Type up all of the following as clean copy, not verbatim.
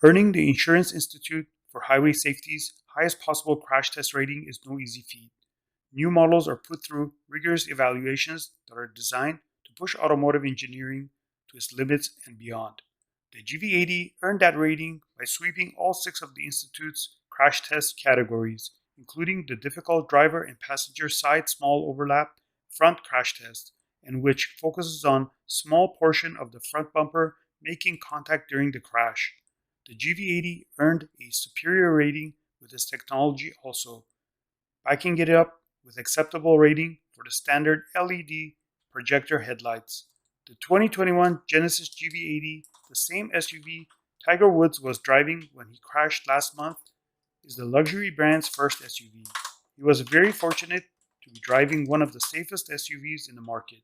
Earning the Insurance Institute for Highway Safety's highest possible crash test rating is no easy feat. New models are put through rigorous evaluations that are designed to push automotive engineering to its limits and beyond. The GV80 earned that rating by sweeping all 6 of the Institute's crash test categories, including the difficult driver and passenger side small overlap front crash test, and which focuses on small portion of the front bumper making contact during the crash. The GV80 earned a superior rating with its technology also, backing it up with acceptable rating for the standard LED projector headlights. The 2021 Genesis GV80, the same SUV Tiger Woods was driving when he crashed last month, is the luxury brand's first SUV. He was very fortunate to be driving one of the safest SUVs in the market.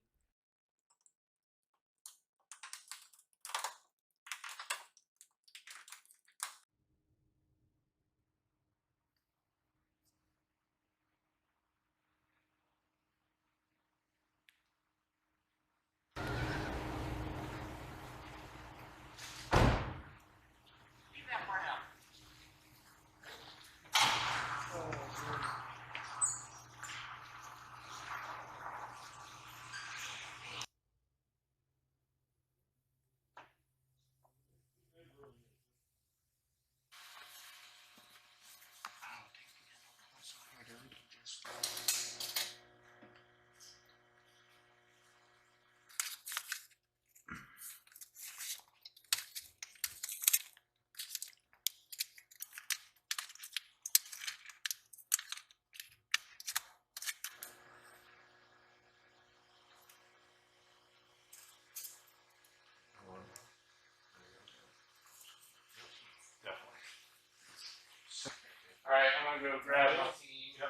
Alright, I'm gonna go grab my team. Yep.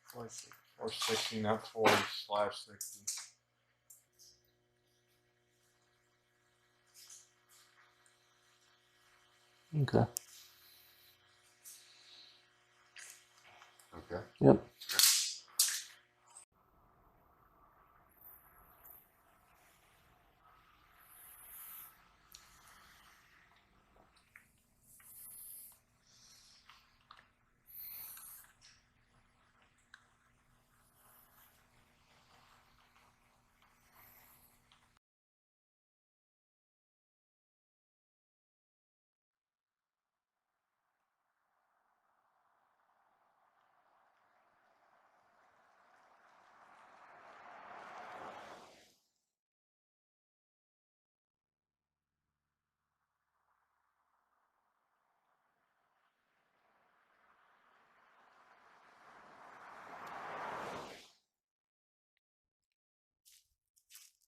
460, not 40/60. Okay. Okay. Yep.